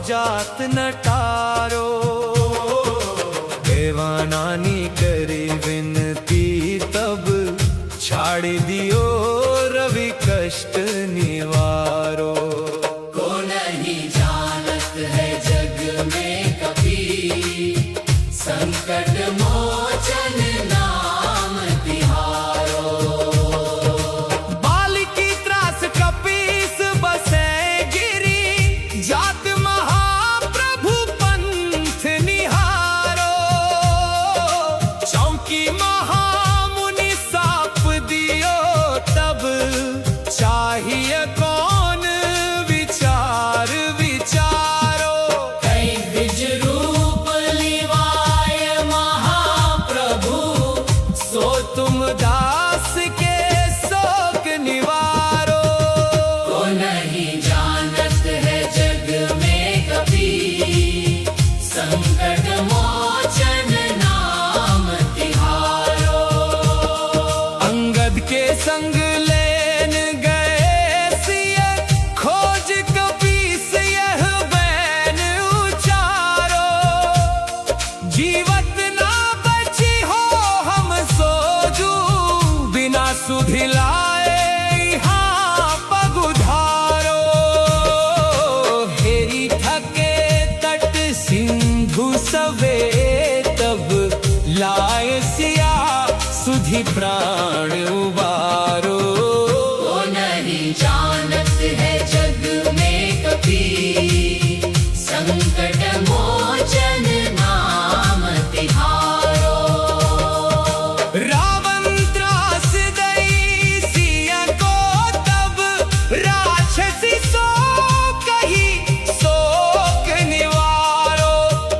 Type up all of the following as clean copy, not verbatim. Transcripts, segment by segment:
जात न टारो। देवानानी करी विनती तब छाड़ दियो रवि कष्ट निवारो। को नहीं जानत है जग में कभी संकट मोचन नाम तिहारो। बाल की त्रास कपीस बसे गिरी जात महाप्रभु पंथ निहारो। चौकी महामुनि साप दियो तब चाहिए कौन विचार विचारो। कई द्विज रूप लिवाए महाप्रभु सो तुम दास के शोक निवारो। को नहीं जानत है जग में कभी संकट मोचन नाम तिहारो। अंगद के संग लेन गए सिय खोज कपीस यह बैन उचारो। जीवत ना बची हो हम सोजू बिना सुधिलाए यहाँ पगुधारो। हेरी थके तट सिंधु सवे तब लाए सिया सुधि प्राण उबारो। को नहीं जानत है जग में कभी संकट मोचन नाम तिहारो। रावण त्रास दई सिया को तब राक्षसी सो कही शोक निवारो।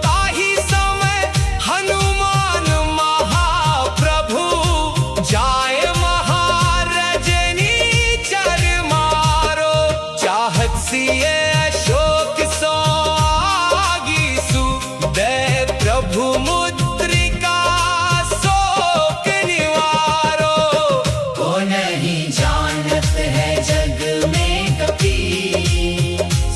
ताही समय हनुमान महाप्रभु जाय महारजनी चर मारो। चाहत सिए अशोक सो आगीसु दे प्रभु मुद्रिका शोक निवारो। को नहीं जानत है जग में कभी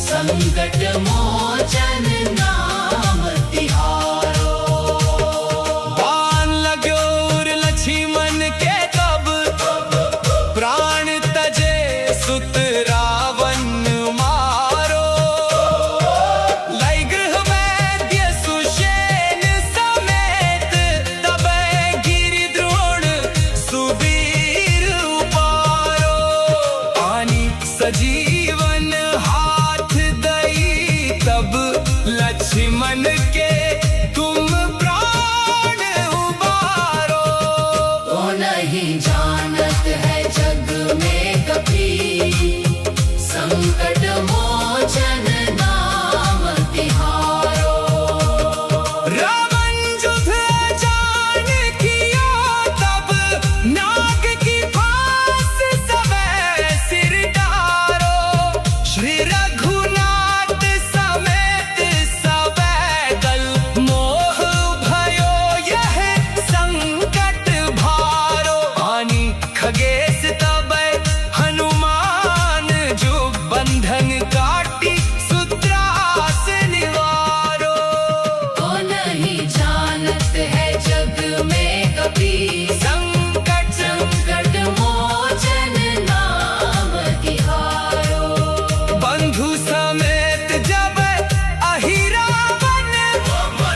संकट मोचन नाम तिहारो। बाण लगोर लक्ष्मण के तब प्राण तजे सुत रावण मारो। लय गृह वैद्य सुषेण समेत तब गिरि द्रोण सुबीर उपारो। पानी सजीवन हाथ दई तब लक्ष्मण के तुम प्राण उबारो। को नहीं जानत है जग में कभी संकट मोचन नाम तिहारो। रावण युद्ध जान किया तब नाग की फांस सबे सिर डारो। श्री रघुनाथ समेत सबे दल मोह भयो यह संकट भारो। आनी खगेश तब हनुमान जो बंधन काटी सुत्रास निवारो। को नहीं जानत है जग में कभी संकट मोचन नाम तिहारो। बंधु समेत जब अहिरावण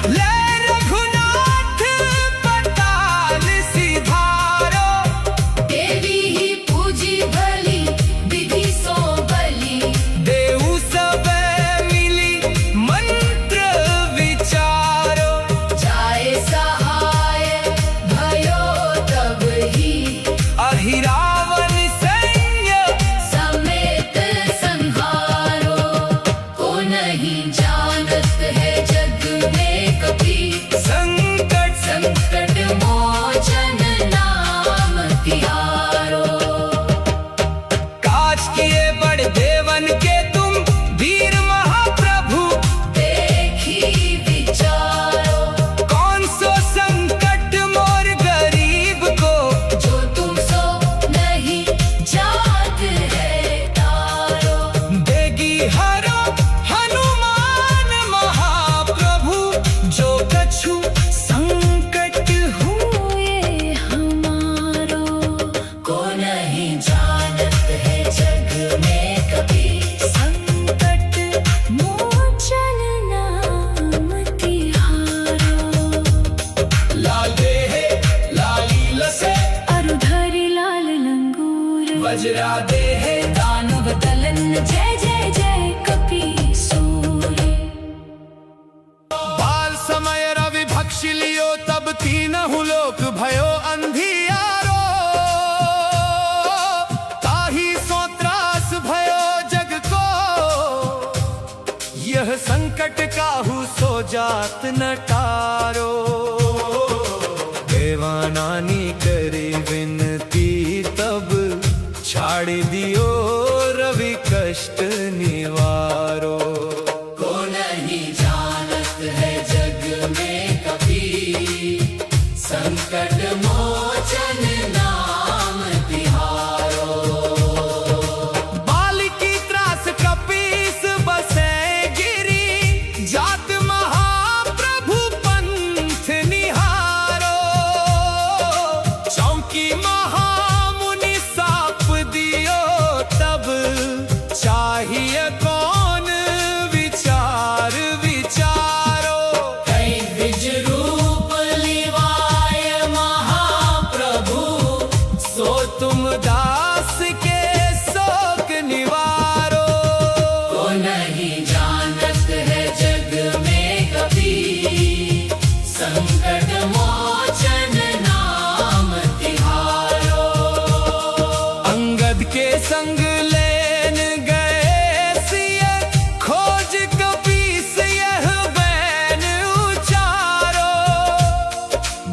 ले रघुनाथ पताल सिधारो। देवी ही पूजी भली विधि सो बली। देऊ सब मिली मंत्र विचारो। जाए सहाय भयो तब ही अहिरावण सैन्य समेत संहारो। को नहीं जानत है जग में कभी संकट मोचन नाम तिहारो। काज किए बड़ देवन के तुम वीर महाप्रभु देखी विचारो। कौन सो संकट मोर गरीब को जो तुम सो नहीं जात है तारो। देगी हरो हनुमान वज्रा दे है दानव दलन जय जय जय कपीसूर्य। बाल समय रवि भक्षि लियो तब तीनहु लोक भयो अंधियारो। ताही सो त्रास भयो जग को यह संकट काहू सो जात न टारो। देवानानी करी विनती तब छाड़ दियो रवि कष्ट निवारो। को नहीं जानत है जग में कभी संकट मोचन नाम तिहारो। बाल की त्रास कपीस बसे गिरी जात महाप्रभु पंथ निहारो। चौकी महामुनि साप दियो तब चाहिए कौन विचार विचारो। कई द्विज रूप लिवाय महाप्रभु सो तुम दास के शोक निवारो। को नहीं जानत है जग में कभी संकट मोचन नाम तिहारो। अंगद के संग लेन गए सिय खोज कपीस यह बैन उचारो।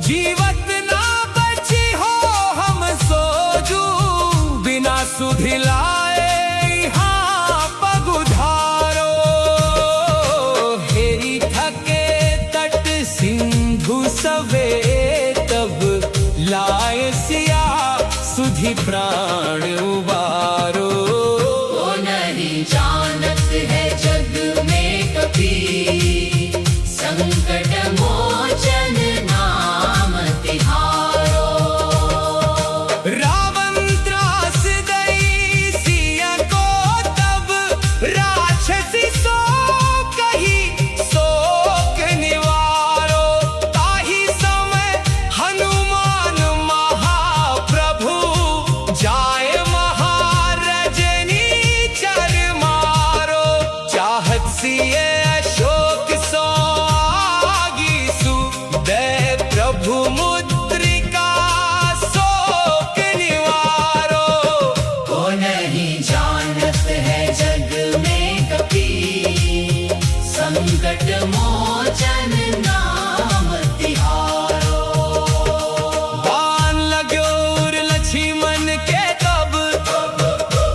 जीवत ना बची हो हम सोजू बिना सुधिलाए यहाँ पग उधारो। हेरी थके तट सिंधु सवे तब लाए सिया सुधि प्राण उबारो। को नहीं जानत है जग में कभी संकट मोचन नाम तिहारो। रावण त्रास दई सिया को तब राक्षसी सो कही शोक निवारो। ताही समय हनुमान महाप्रभु जाय महारजनी चर मारो। चाहत सिए अशोक सो आगीसु दे प्रभु मुद्रिका शोक निवारो। को नहीं जानत है जग में कभी संकट मोचन नाम तिहारो। बाण लाग्यो उर लक्ष्मण के तब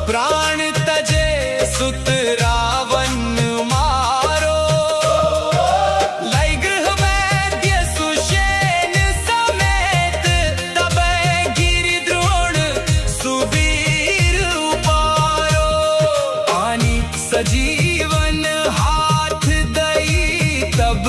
प्राण तजे सुत रावण मारो। लय गृह वैद्य सुषेण समेत तबै गिरि द्रोण सुवीर उपारो। आनी सजीवन हाथ दई तब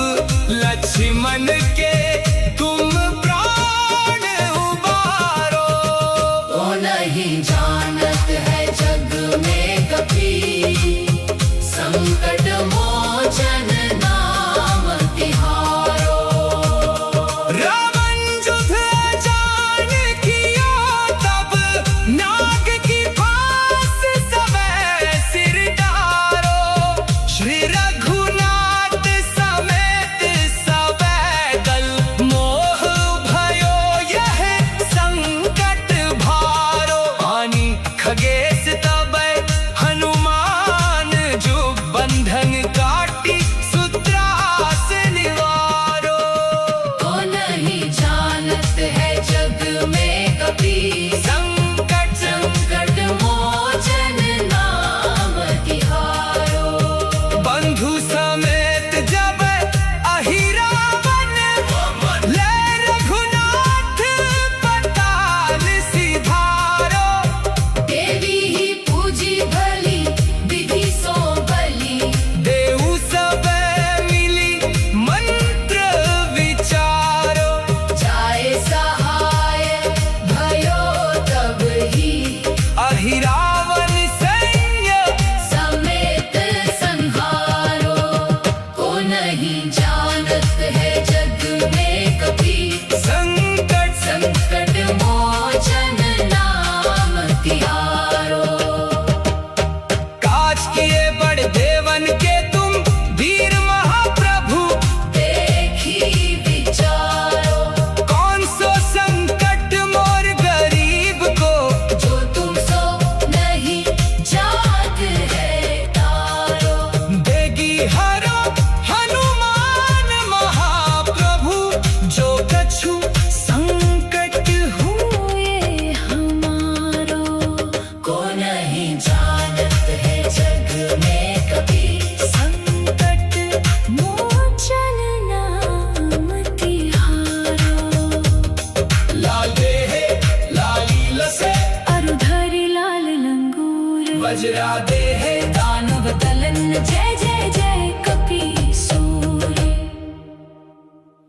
तेरा देह दानव दलन, जय जय जय कपीसूर्य।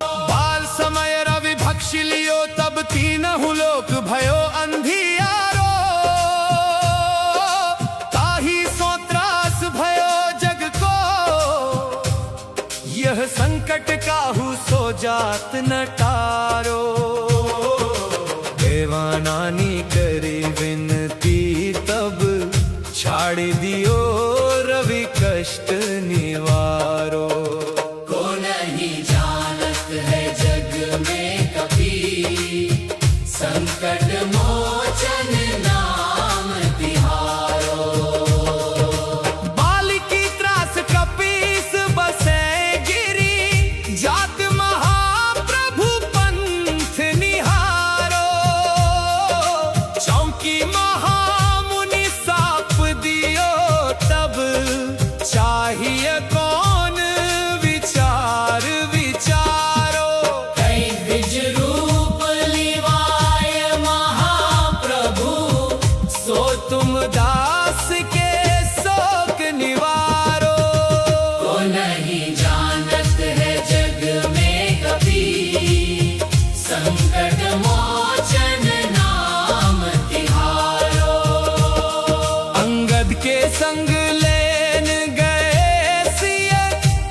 बाल समय रवि भक्षि लियो तब तीनहु लोक भयो अंधियारो। ताही सो त्रास भयो जग को, यह संकट काहू सो जात न टारो। देवानानी करी विनती तब, छाड़ दियो रवि कष्ट निवारो। को नहीं जानत है जग में कपी, संकट मोचन नाम तिहारो। बाल की त्रास कपीस बसे गिरी, जात महाप्रभु पंथ निहारो। चौकी महामुनि साप दियो तब, चाहिए कौन विचार विचारो। कई द्विज रूप लिवाय महाप्रभु, सो तुम दास के शोक निवारो। को नहीं जानत है जग में कपी, संकट मोचन नाम तिहारो। अंगद के संग लेन गए सिय,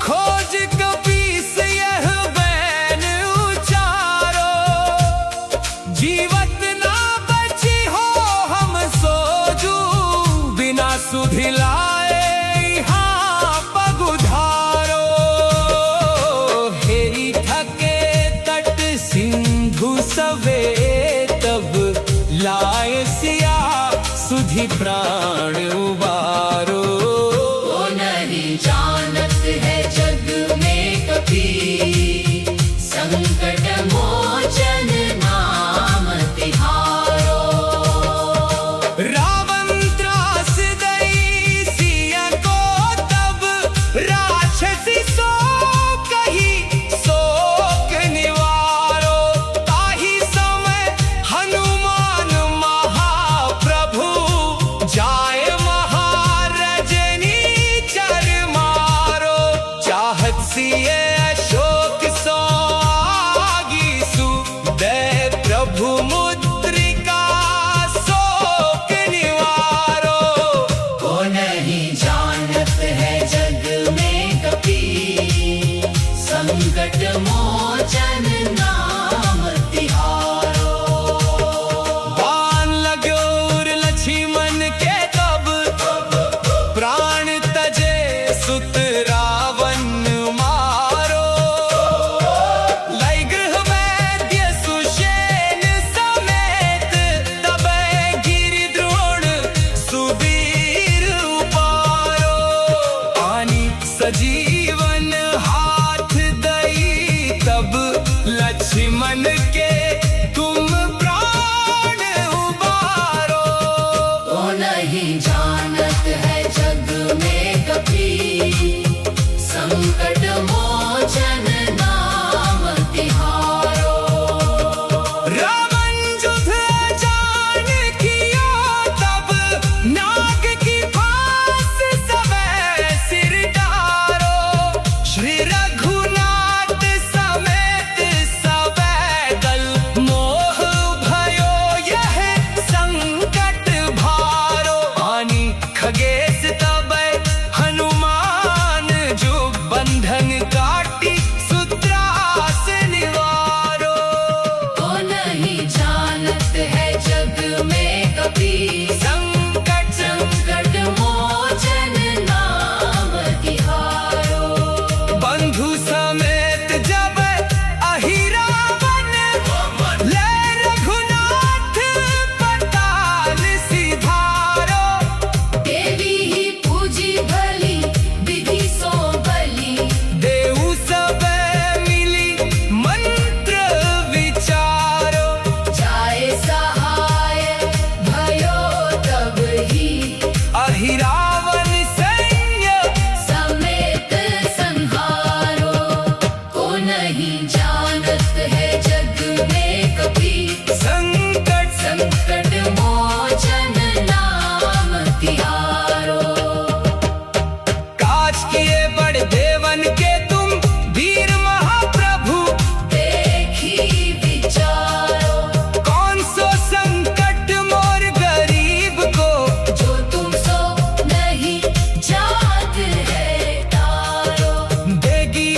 खोज कपीस यह बैन उचारो। जीवत ना बची हो हम सोजू, बिना सुधिलाए यहाँ पग उधारो। हेरी थके तट सिंधु सवे तब, लाए सिया सुधि प्राण उबारो। को नहीं जानत है जग में कपी, संकट मोचन नाम तिहारो। रावण त्रास दई सिया को तब, राक्षसी सो कही शोक निवारो। ताही समय हनुमान महाप्रभु, जाए महारजनी चर मारो। चाहत सिए अशोक सो आगीसु, दे प्रभु मुद्रिका शोक निवारो। को नहीं जानत है जग में कपी, संकट मोचन नाम तिहारो। बाण लगो लक्ष्मण के तब, प्राण तजे सुत रावण मारो। लय गृह वैद्य सुषेण समेत, तबै गिरि द्रोण सुबीर उपारो। आनी सजीवन हाथ दई तब, लक्ष्मण के तुम प्राण उबारो। को नहीं जानत है जग में कपी, संकट मोचन नाम तिहारो। रावण युद्ध जान किया तब, नाग की फांस सवै सिर डारो। श्री रघुनाथ समेत सवै दल, मोह भयो यह संकट भारो। आनी खगेश तबै हनुमान जो, बंधन काटी सुत्रास निवारो। को नहीं जानत है जग में कपी, संकट संकट मोचन नाम तिहारो। बंधु समेत जब अहिरावन, ले रघुनाथ पताल सिधारो। देवी ही पूजी भली, विधि सो बली, देव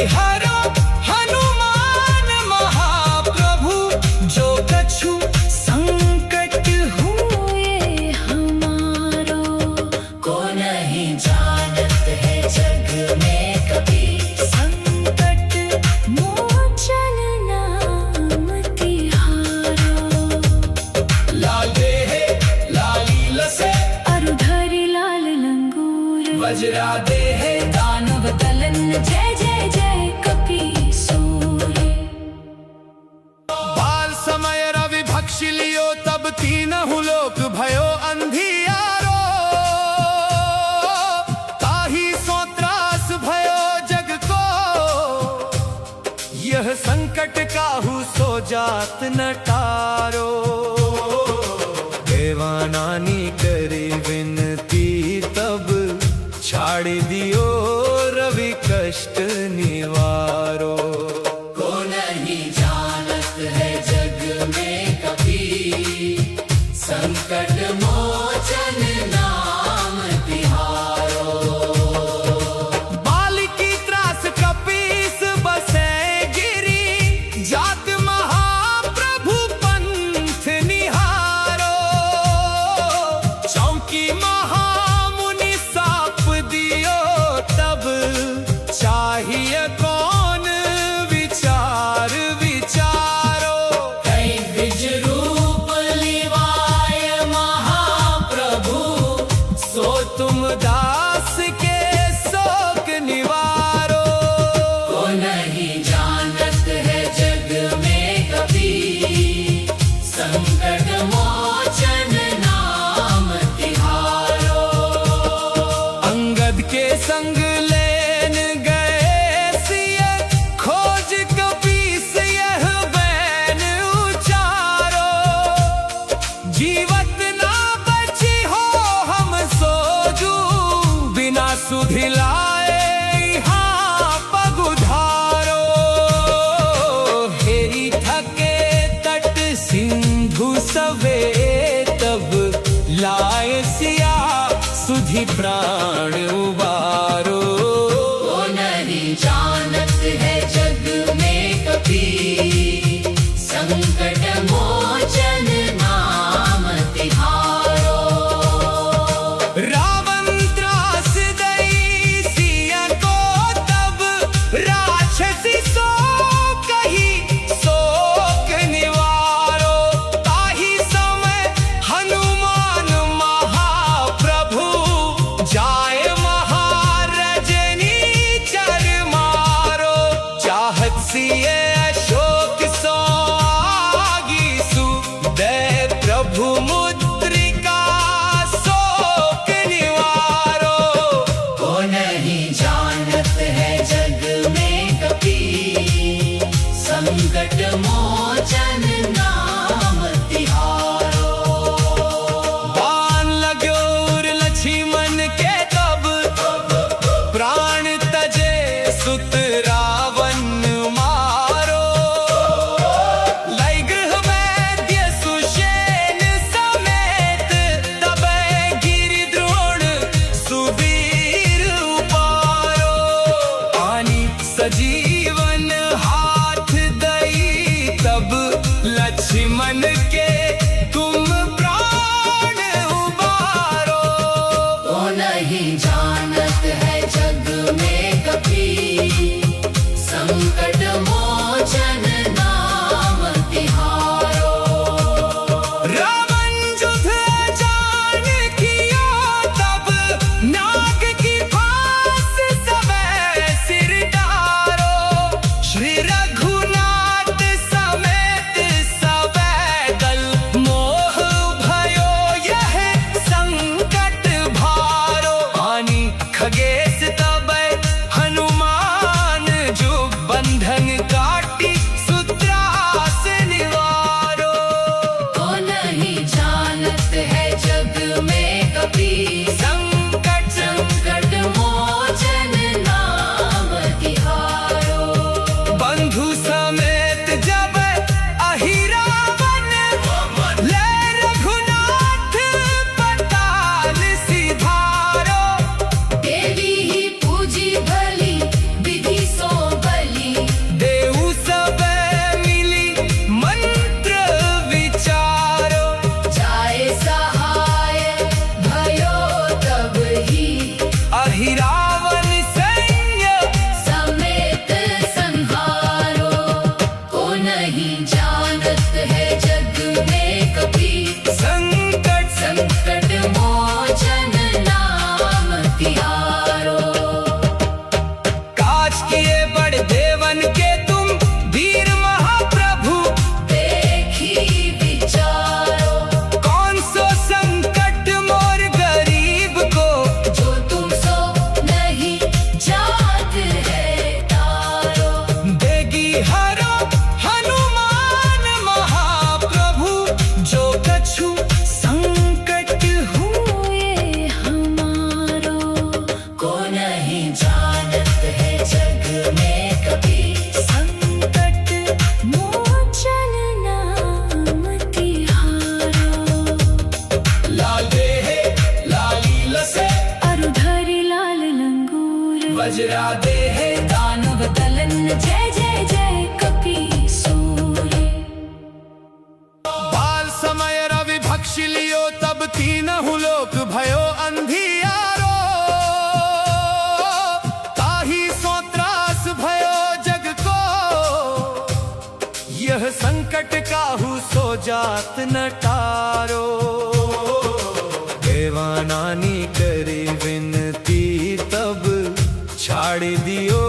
हरो हनुमान महाप्रभु, जो कछु संकट हुए हमारो, को नहीं जानत है जग में कभी, संकट मोचन नाम तिहारो। लाल देहे लाली लसे, अरुधरि लाल लंगूर, वज्रा देहे दानव दलन जय जय जय कपीसूर। बाल समय रवि भक्षि लियो, तब तीनहु लोक भयो अंधियारो। ताहि सो त्रास भयो जग को, यह संकट काहू सो जात न टारो। देवानानी करी विनती, तब छाड़ दियो रवि कष्ट निवारो। को नहीं जानत है जग में कभी, संकट मोचन नाम तिहारो। बाल की त्रास कपीस बसे गिरी, जात महाप्रभु पंथ निहारो। चौकी महामुनि साप दियो, तब चाहिए कौन विचार विचारो। कई द्विज रूप लिवाय महाप्रभु, सो तुम दास के शोक निवारो। को नहीं जानत है जग में कभी, संकट मोचन नाम तिहारो। अंगद के संग लेन गए सिय, खोज कपीस यह बैन उचारो। जीवत ना बची हो हम सोजू, बिना सुधि लाए यहाँ पगुधारो। हेरी थके तट सिंधु सवे, तब लाए सिया सुधि प्राण उबारो। को नहीं जानत है जग में कभी, संकट मोचन नाम तिहारो। रावण त्रास दई सिया को, तब राक्षसी सो कही शोक निवारो। ताहि समय हनुमान महाप्रभु, जाय महारजनी चर मारो। चाहत सिए अशोक सो आगीसु, दे प्रभु मुद्रिका शोक निवारो। को नहीं जानत है जग में कभी, संकट मोचन नाम तिहारो। बाण लाग्यो उर लक्ष्मण के, तब प्राण तजे सुत रावण मारो। लय गृह वैद्य सुषेण समेत, तब गिरि द्रोण सुबीर उपारो। पानी सजीवन हाथ दई, तब लक्ष्मण के तुम प्राण उबारो। को नहीं जानत है जग में कभी, संकट मोचन नाम तिहारो। रावण युद्ध जान किया, तब नाग की फांस सबै सिर डारो। श्री रघुनाथ समेत सबै दल, मोह भयो यह संकट भारो। आनी खगेश तब हनुमान जो बंध किए बड़े देवन के तुम वीर महाप्रभु। देखी विचारो कौन सो संकट मोर गरीब को, जो तुम सो नहीं जात है तारो। देगी हरो हनुमान महाप्रभु, जो कछु संकट हुए हमारो। को नहीं जानत है जग में कभी, संकट मोचन नाम तिहारो। लाल देहे लाली लसे, अरुधरी लाल लंगूर, वज्रा देहे दानव दलन जय जय जय कपीसूर। बाल समय रवि भक्षि लियो, तब तीनहु लोक भयो अंधियारो। ताही सो त्रास भयो जग को, यह संकट काहू सो जात न टारो। देवानानी करी विनती, तब छाड़ दियो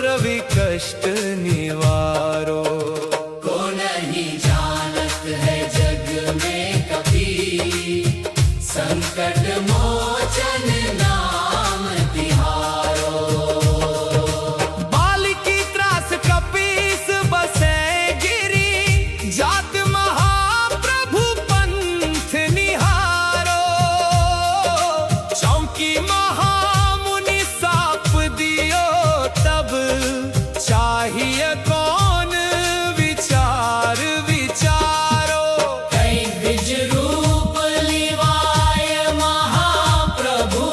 रवि कष्ट निवारो। को नहीं जानत है जग में कभी, संकट मोचन नाम तिहारो। बाल की त्रास कपीस बसे गिरी, जात महाप्रभु पंथ निहारो। चौकी महामुनि साप दियो, तब चाहिए कौन विचार विचारो। कई द्विज रूप लिवाय महाप्रभु,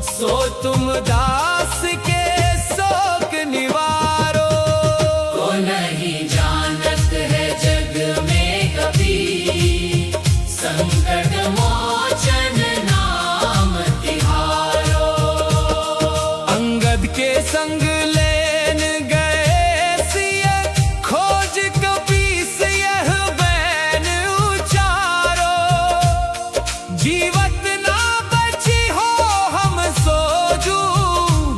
सो तुम दास के शोक निवारो। को नहीं जानत है जग में कभी, संकट मोचन नाम तिहारो। अंगद के संग लेन गए सिय, खोज कपीस यह बैन उचारो। जीवत ना बची हो हम सोजू,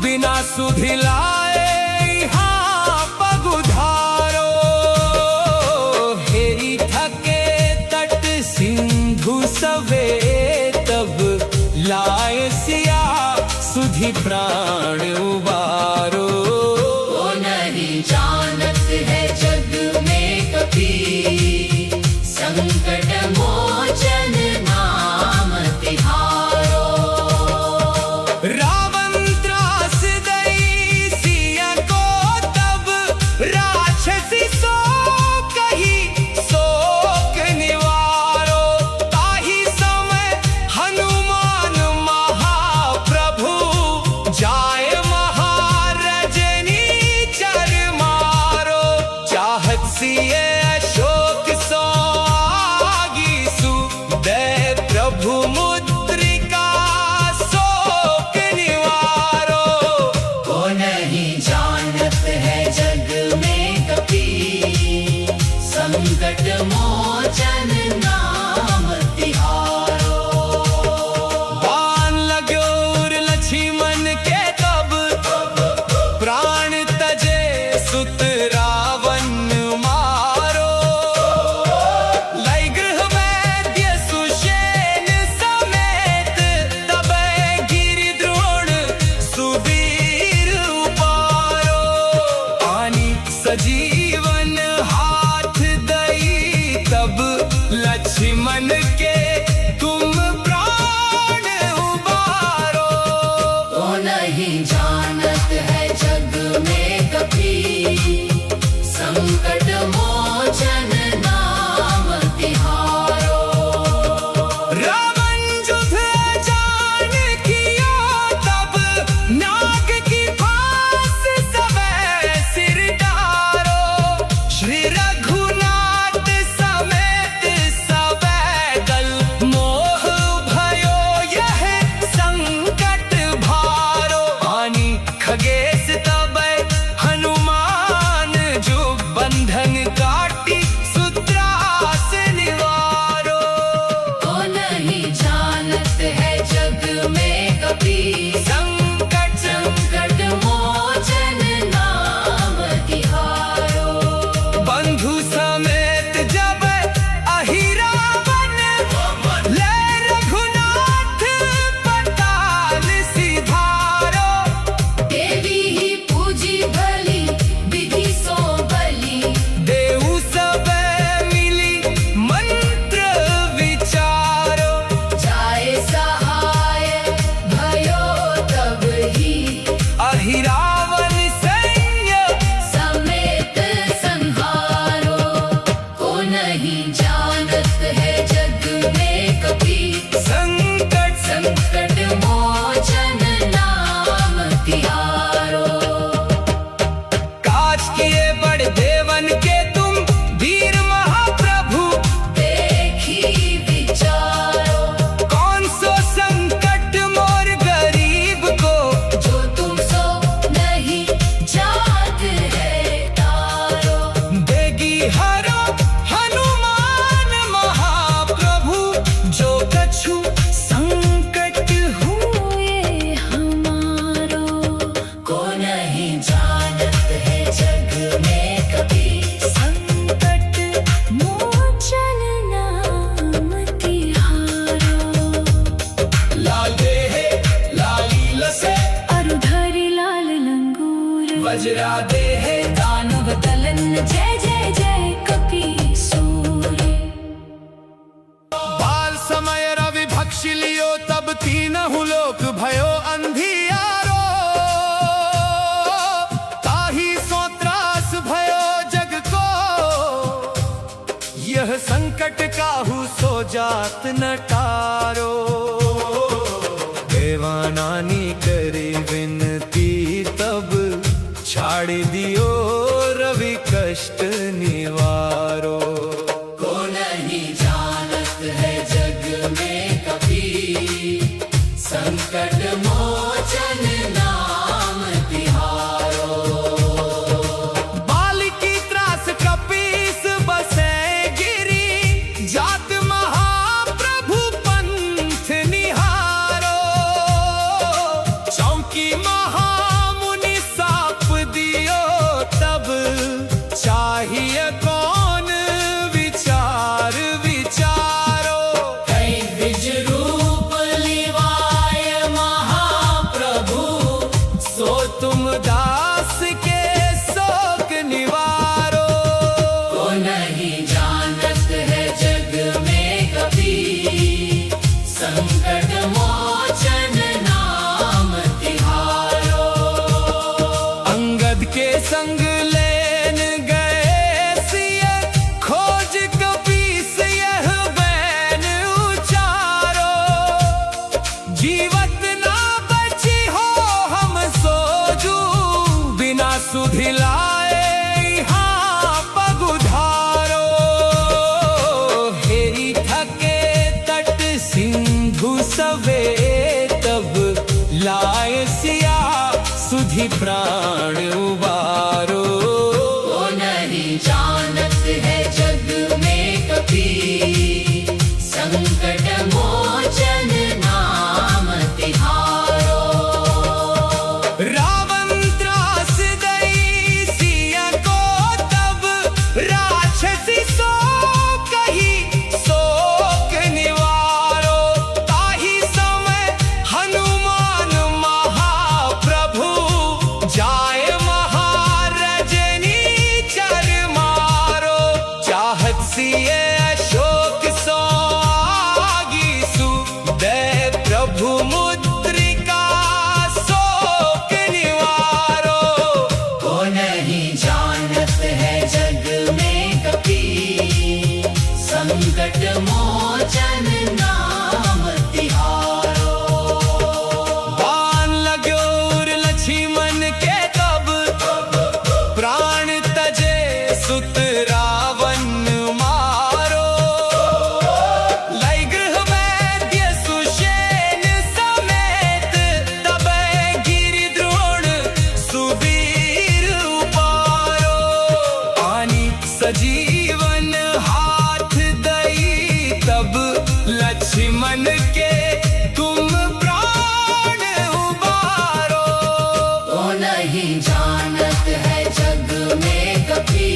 बिना सुधिलाए यहाँ पग उधारो। हेरी थके तट सिंधु सवे, तब लाए सिया सुधि प्राण उबारो। को नहीं जानत है जग में कभी, संकट मोचन नाम तिहारो। रावण त्रास दई सिया को, तब राक्षसी सो कही शोक निवारो। ताही समय हनुमान महाप्रभु, जाए महारजनी चर मारो। नाश किए बड़े देवन के तुम वीर महाप्रभु। देखी विचारो कौन सो संकट मोर गरीब को, जो तुम सो नहीं जात है तारो। देगी हरो हनुमान महाप्रभु, जो कछु संकट हुए हमारो। को नहीं जानत है जग में कभी, संकट मोचन नाम तिहारो। लाल देहे लाली लसे, अरुधरि लाल लंगूर, वज्रा देहे दानव दलन जय जय जय कपीसूर। बाल समय रवि भक्षि लियो, तब तीनहु लोक भयो अंधियारो। ताहि सो त्रास भयो जग को, यह संकट काहू सो जात न टारो। देवानानी करे विनती, तब छाड़ दियो रवि कष्ट निवारो। को नहीं जानत है जग में कभी, संकट मोचन नाम तिहारो। बाल की त्रास कपीस बसे गिरी, जात महाप्रभु पंथ निहारो। चौकी महामुनि साप दियो, तब चाहिए कौन विचार विचारो। कई द्विज रूप लिवाय महाप्रभु, सो तुम दास के शोक निवारो। को नहीं जानत है जग में कभी, संकट मोचन नाम तिहारो। अंगद के संग लेन गए सिय, खोज कपीस यह बैन उचारो। जीवत ना बची हो हम सोजू, बिना सुधिलाए यहाँ पगुधारो। हेरी थके तट सिंधु सवे, तब लाए सिया सुधि प्राण उबारो। को नहीं जानत है जग में कभी, संकट मोचन नाम तिहारो। रावण त्रास दई सिया को, तब राक्षसी सो कही शोक निवारो। ताहि समय हनुमान महाप्रभु, जाय महारजनी चर मारो। चाहत सिए अशोक सो आगीसु, दे प्रभु मुद्रिका शोक निवारो। को नहीं जानत है जग में कभी, संकट मोचन नाम तिहारो। बाण लगोर लक्ष्मण के, तब प्राण तजे सुत रावण मारो। लय गृह वैद्य सुषेण समेत, तब गिरि द्रोण सुबीर उपारो। पानी सजीवन हाथ दई, तब लक्ष्मण के तुम प्राण उबारो। को नहीं जानत है जग में कभी,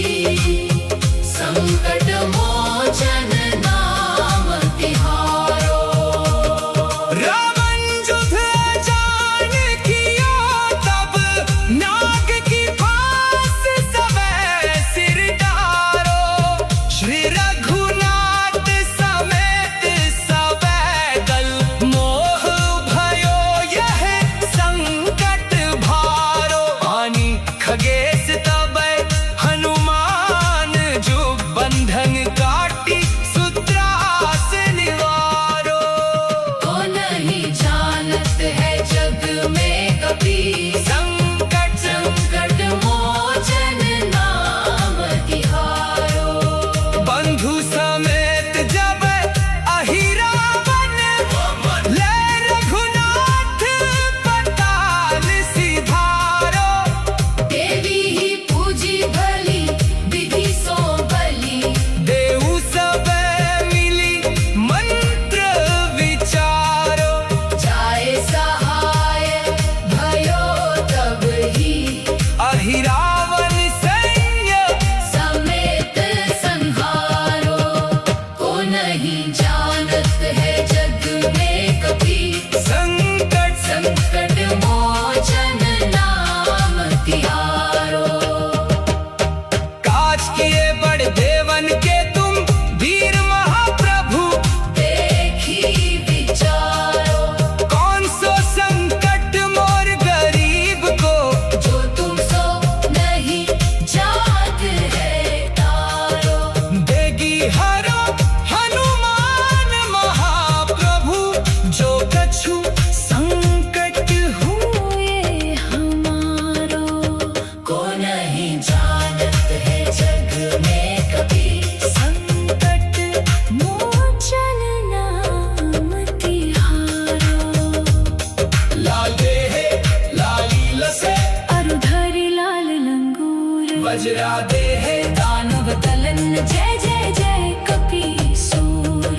संकट मोचन नाम तिहारो। रावण युद्ध जान किया, तब नाग की फांस सवै सिर डारो। नहीं जानत है जग में कभी, संकट मोचन नाम तिहारो। लाल देहे लाली लसे, अरुधरी लाल लंगूर, वज्रा देहे दानव दलन जय जय जय कपीसूर।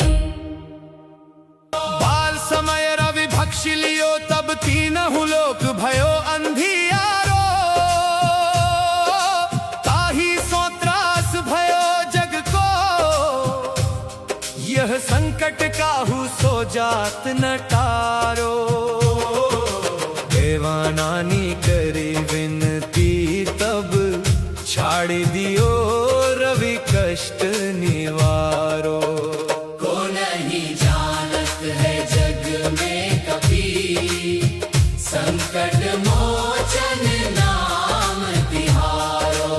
बाल समय रवि भक्षि लियो तब तीनहु लोक भयो अंधियारो। ताही सो त्रास भयो जग को, यह संकट काहू सो जात न टारो। देवानानी करी विनती तब, छाड़ दियो रवि कष्ट निवारो। को नहीं जानत है जग में कभी, संकट मोचन नाम तिहारो।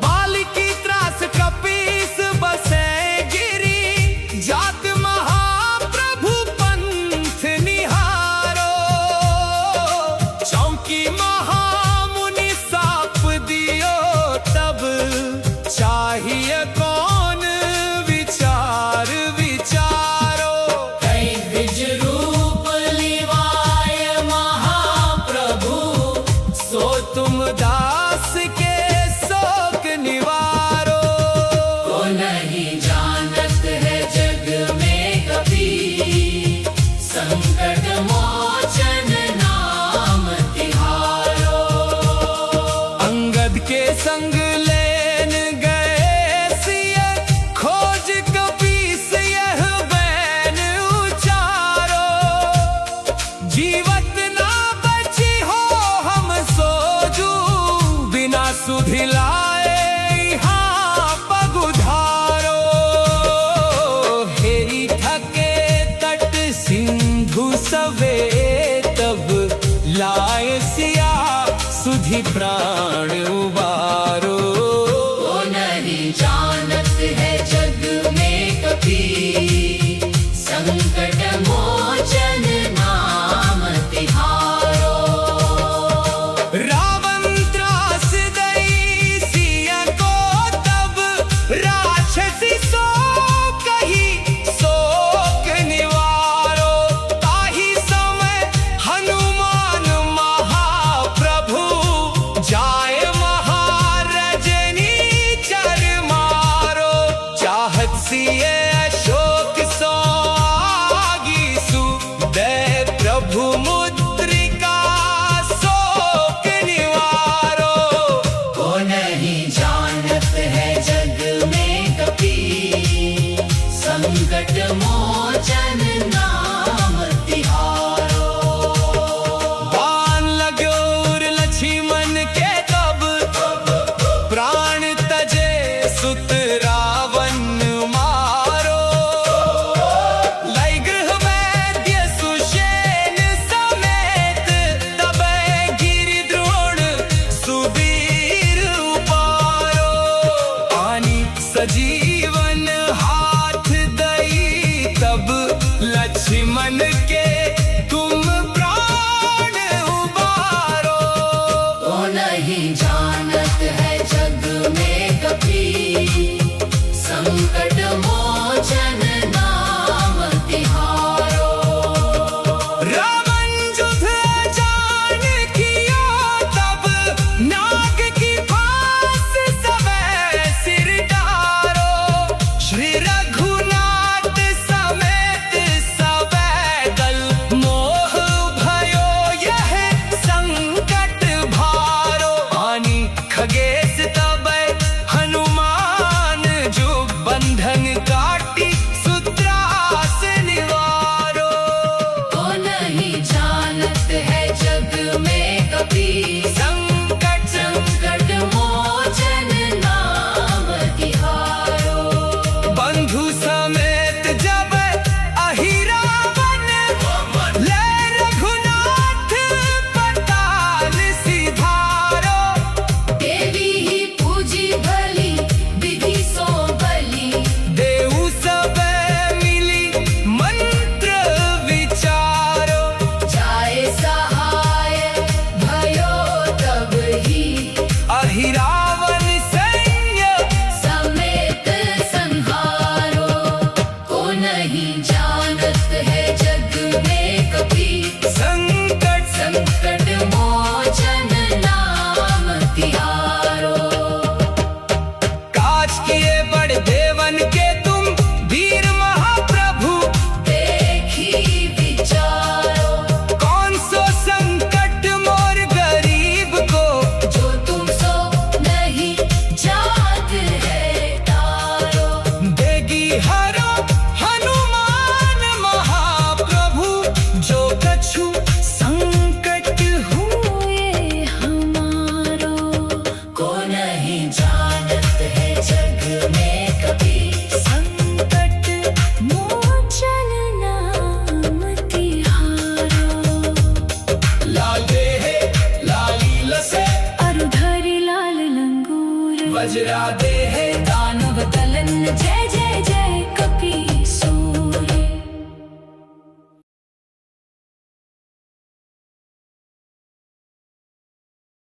बाल की त्रास कपीस बसे गिरी, जात महाप्रभु पंथ निहारो। चौकी महामुनि साप दियो तब, चाहिए कौन विचार विचारो। कई द्विज रूप लिवाय महाप्रभु, सो तुम दास के शोक निवारो। को नहीं जानत है जग में कभी, संकट मोचन नाम तिहारो। अंगद के संग लेन गए सिय, खोज कपीस यह बैन उचारो। जीवत ना बची हो हम सोजू, बिना सुधि लाए यहाँ पग उधारो। हेरी थके तट सिंधु सवे तब, लाए सिया सुधि प्राण उबारो। को नहीं जानत है जग में कभी, संकट मोचन नाम तिहारो। रावण त्रास दई सिया को तब, राक्षसी सो कही शोक निवारो। ताही समय हनुमान महाप्रभु, जाय महारजनी चर मारो। चाहत सिए अशोक सो आगीसु, दे प्रभु मुद्रिका शोक निवारो। को नहीं जानत है जग में कभी, संकट मोचन नाम तिहारो। बाण लगो उर लक्ष्मण के तब, प्राण तजे सुत रावण मारो। लय गृह वैद्य सुषेण समेत, तबै गिरि द्रोण सुबीर उपारो। आनी सजीवन हाथ दई तब, लक्ष्मण के तुम प्राण उबारो। को नहीं जानत है जग में कभी, संकट मोचन नाम तिहारो। रावण युद्ध जान किया तब, नाग की फांस सबै सिर डारो। श्री रघुनाथ समेत सबै दल, मोह भयो यह संकट भारो। आनी खगेश तबै हनुमान जो, बंधन काटी सुत्रास निवारो। को नहीं जानत है जग में कभी, संकट मोचन नाम तिहारो। बंधु समेत जब अहिरावन, ले रघुनाथ पताल सिधारो। देवी ही रावण सैन्य समेत संहारो। को नहीं जानत है जग में कभी, संकट संकट मोचन नाम तिहारो। काज किए बड़े देवन के तुम वीर महाप्रभु, देखी विचारो। कौन सो संकट मोर गरीब को, जो तुम सो नहीं जात है तारो। देगी हरो हनुमान महाप्रभु, जो कछु संकट हुए हमारो। को नहीं जानत है जग में कभी, संकट मोचन नाम तिहारो। लाल देहे लाली लसे, अरुधरी लाल लंगूर, वज्रा देहे दानव दलन जय